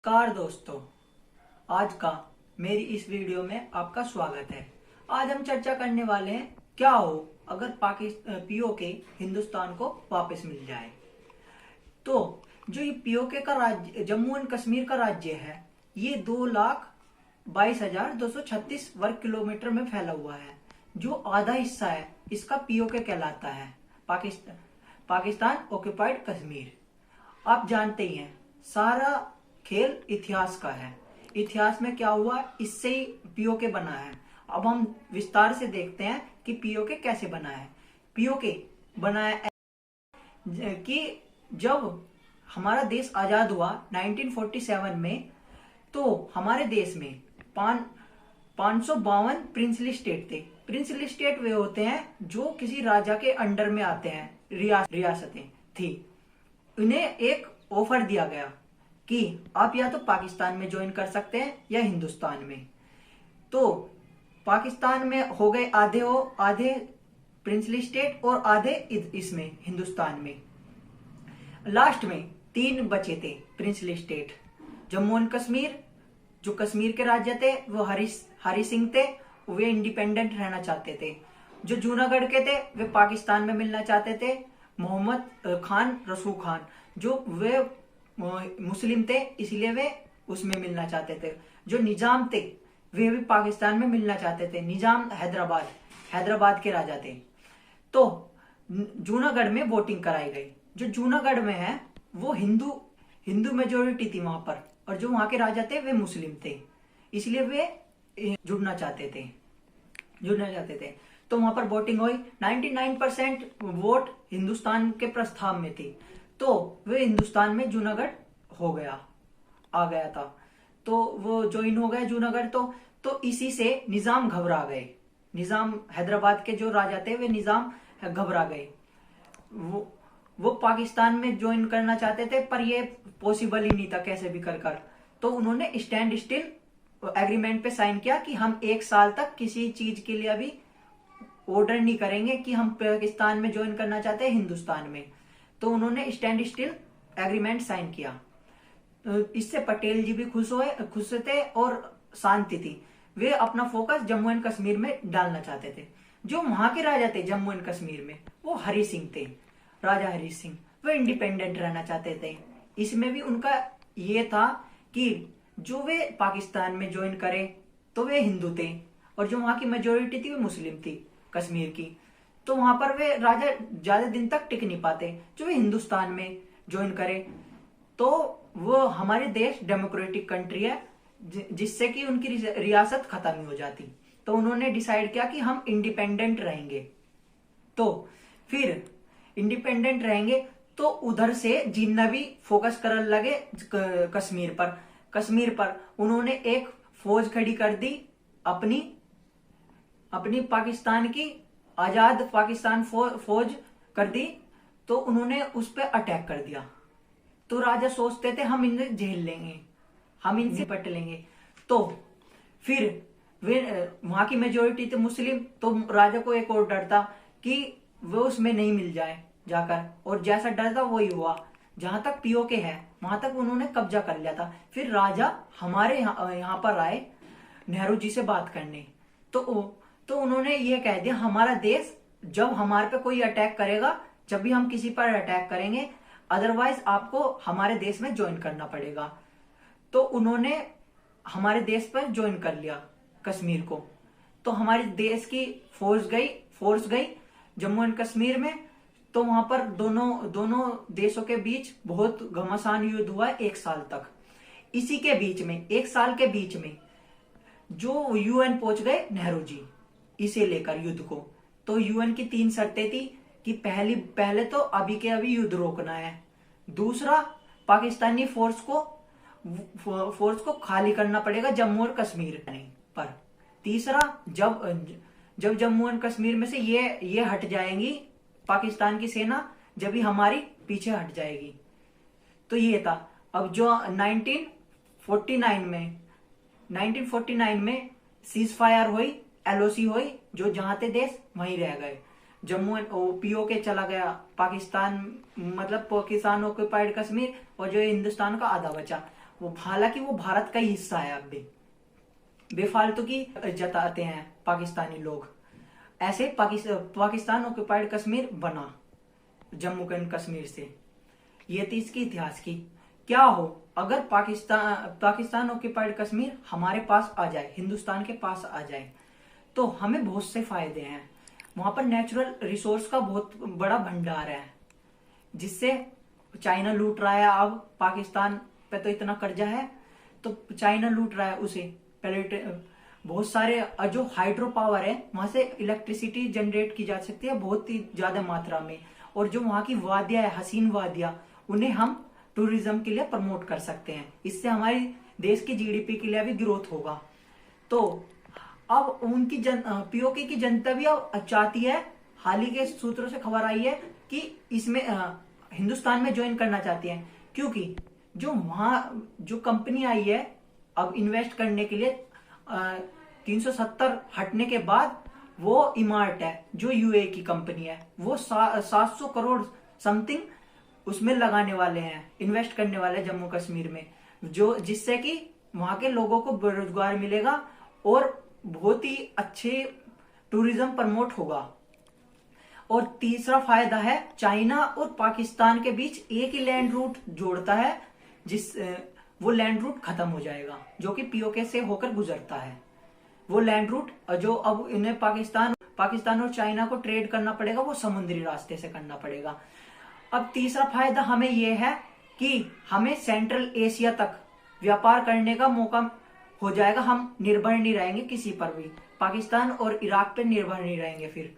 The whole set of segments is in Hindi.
नमस्कार दोस्तों, आज का मेरी इस वीडियो में आपका स्वागत है। आज हम चर्चा करने वाले हैं क्या हो अगर पाकिस्तान पीओके हिंदुस्तान को वापस मिल जाए। तो जो ये पीओके का राज्य जम्मू एंड कश्मीर का राज्य है, ये 2,22,236 वर्ग किलोमीटर में फैला हुआ है। जो आधा हिस्सा है इसका पीओके कहलाता है, पाकिस्तान ऑक्युपाइड कश्मीर। आप जानते ही हैं, सारा खेल इतिहास का है। इतिहास में क्या हुआ, इससे ही पीओके बना है। अब हम विस्तार से देखते हैं कि पीओके कैसे बना है। पीओके बना है कि जब हमारा देश आजाद हुआ 1947 में, तो हमारे देश में 552 प्रिंसली स्टेट थे। प्रिंसली स्टेट वे होते हैं जो किसी राजा के अंडर में आते हैं, रियासतें थी। उन्हें एक ऑफर दिया गया कि आप या तो पाकिस्तान में ज्वाइन कर सकते हैं या हिंदुस्तान में। तो पाकिस्तान में हो गए आधे प्रिंसली स्टेट और आधे इसमें हिंदुस्तान में। लास्ट में 3 बचे थे princely state. Jammu and Kashmir, जो कश्मीर के राज्य थे, वो हरि सिंह थे, वे इंडिपेंडेंट रहना चाहते थे। जो जूनागढ़ के थे वे पाकिस्तान में मिलना चाहते थे, मोहम्मद खान रसूख खान, जो वे मुस्लिम थे इसलिए वे उसमें मिलना चाहते थे। जो निजाम थे वे भी पाकिस्तान में मिलना चाहते थे। निजाम हैदराबाद के राजा थे। तो जूनागढ़ में वोटिंग कराई गई। जो जूनागढ़ में है वो हिंदू मेजोरिटी थी वहां पर, और जो वहां के राजा थे वे मुस्लिम थे, इसलिए वे जुड़ना चाहते थे। तो वहां पर वोटिंग हुई। 99% वोट हिंदुस्तान के प्रस्ताव में थी, तो वे हिंदुस्तान में जूनागढ़ आ गया था। तो वो ज्वाइन हो गया जूनागढ़। तो इसी से निजाम घबरा गए। निजाम हैदराबाद के जो राजा थे वे निजाम घबरा गए। वो पाकिस्तान में ज्वाइन करना चाहते थे, पर ये पॉसिबल ही नहीं था कैसे भी कर। तो उन्होंने स्टैंड स्टिल एग्रीमेंट पे साइन किया कि हम 1 साल तक किसी चीज के लिए अभी ऑर्डर नहीं करेंगे कि हम पाकिस्तान में ज्वाइन करना चाहते हैं हिंदुस्तान में। तो उन्होंने स्टैंड स्टिल एग्रीमेंट साइन किया। इससे पटेल जी भी खुश थे और शांति थी। वे अपना फोकस जम्मू एंड कश्मीर में डालना चाहते थे। जो वहां के राजा थे जम्मू एंड कश्मीर में, वो हरि सिंह थे, राजा हरि सिंह। वे इंडिपेंडेंट रहना चाहते थे। इसमें भी उनका ये था कि जो वे पाकिस्तान में ज्वाइन करे तो वे हिंदू थे, और जो वहां की मेजोरिटी थी वो मुस्लिम थी कश्मीर की। तो वहां पर वे राजा ज्यादा दिन तक टिक नहीं पाते। जो वे हिंदुस्तान में ज्वाइन करे तो वो हमारे देश डेमोक्रेटिक कंट्री है, जिससे कि उनकी रियासत खत्म ही हो जाती। तो उन्होंने डिसाइड किया कि हम इंडिपेंडेंट रहेंगे। तो फिर इंडिपेंडेंट रहेंगे तो उधर से जिन्ना भी फोकस करने लगे कश्मीर पर उन्होंने एक फौज खड़ी कर दी, अपनी पाकिस्तान की आजाद पाकिस्तान फौज कर दी। तो उन्होंने उस पर अटैक कर दिया। तो राजा सोचते थे हम इन्हें झेल लेंगे, हम इनसे निपट लेंगे। तो फिर वे वहां की मेजोरिटी थे मुस्लिम, तो राजा को एक और डर था कि वो उसमें नहीं मिल जाए जाकर, और जैसा डर था वही हुआ। जहां तक पीओके है वहां तक उन्होंने कब्जा कर लिया था। फिर राजा हमारे यहाँ पर आए नेहरू जी से बात करने। तो उन्होंने ये कह दिया, हमारा देश जब हमारे पे कोई अटैक करेगा, जब भी हम किसी पर अटैक करेंगे, अदरवाइज आपको हमारे देश में ज्वाइन करना पड़ेगा। तो उन्होंने हमारे देश पर ज्वाइन कर लिया कश्मीर को। तो हमारे देश की फोर्स गई जम्मू एंड कश्मीर में। तो वहां पर दोनों देशों के बीच बहुत घमासान युद्ध हुआ 1 साल तक। इसी के बीच में 1 साल के बीच में जो यूएन पहुंच गए नेहरू जी इसे लेकर युद्ध को। तो यूएन की 3 शर्तें थी कि पहले तो अभी के अभी युद्ध रोकना है, दूसरा पाकिस्तानी फोर्स को खाली करना पड़ेगा जम्मू और कश्मीर पर, तीसरा जब जम्मू एंड कश्मीर में से ये हट जाएंगी पाकिस्तान की सेना, जब भी हमारी पीछे हट जाएगी। तो ये था। अब जो 1949 में सीज फायर हुई, एलओसी हुई, जो जहां थे देश वहीं रह गए। जम्मू पीओके चला गया पाकिस्तान, मतलब पाकिस्तान ऑक्युपाइड कश्मीर, और जो हिंदुस्तान का आधा बचा वो हालांकि वो भारत का ही हिस्सा है। अब भी बेफालतू की जताते हैं पाकिस्तानी लोग। ऐसे पाकिस्तान ऑक्युपाइड कश्मीर बना जम्मू एंड कश्मीर से। ये थी इसकी इतिहास की। क्या हो अगर पाकिस्तान ऑक्युपाइड कश्मीर हमारे पास आ जाए, हिंदुस्तान के पास आ जाए, तो हमें बहुत से फायदे हैं। वहां पर नेचुरल रिसोर्स का बहुत बड़ा भंडार है, जिससे चाइना लूट रहा है। अब पाकिस्तान पे तो इतना कर्जा है, तो चाइना लूट रहा है उसे। पहले बहुत सारे जो हाइड्रो पावर है, वहां से इलेक्ट्रिसिटी जनरेट की जा सकती है बहुत ही ज्यादा मात्रा में। और जो वहां की वादियां है, हसीन वादियां, उन्हें हम टूरिज्म के लिए प्रमोट कर सकते हैं। इससे हमारे देश की जीडीपी के लिए भी ग्रोथ होगा। तो अब उनकी पीओके की जनता भी अब चाहती है, हाल ही के सूत्रों से खबर आई है कि इसमें हिंदुस्तान में ज्वाइन करना चाहती है, क्योंकि जो वहां जो कंपनी आई है अब इन्वेस्ट करने के लिए 370 हटने के बाद, वो इमार्ट है जो यूए की कंपनी है, वो 700 करोड़ समथिंग उसमें लगाने वाले हैं, इन्वेस्ट करने वाले हैं जम्मू कश्मीर में, जो जिससे कि वहां के लोगों को रोजगार मिलेगा और बहुत ही अच्छे टूरिज्म प्रमोट होगा। और तीसरा फायदा है, चाइना और पाकिस्तान के बीच एक ही लैंड रूट जोड़ता है, वो लैंड रूट खत्म हो जाएगा जो कि पीओके से होकर गुजरता है। वो लैंड रूट जो अब इन्हें पाकिस्तान और चाइना को ट्रेड करना पड़ेगा, वो समुद्री रास्ते से करना पड़ेगा। अब तीसरा फायदा हमें यह है कि हमें सेंट्रल एशिया तक व्यापार करने का मौका हो जाएगा। हम निर्भर नहीं रहेंगे किसी पर भी, पाकिस्तान और इराक पर निर्भर नहीं रहेंगे फिर।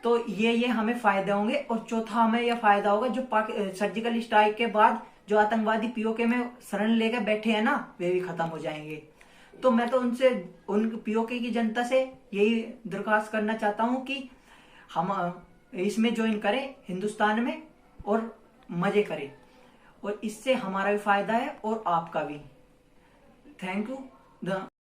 तो ये हमें फायदे होंगे। और चौथा हमें यह फायदा होगा, जो सर्जिकल स्ट्राइक के बाद जो आतंकवादी पीओके में शरण लेकर बैठे हैं ना, वे भी खत्म हो जाएंगे। तो मैं तो उन पीओके की जनता से यही दरख्वास्त करना चाहता हूं कि हम इसमें ज्वाइन करें, हिंदुस्तान में, और मजे करें। और इससे हमारा भी फायदा है और आपका भी। Thank you.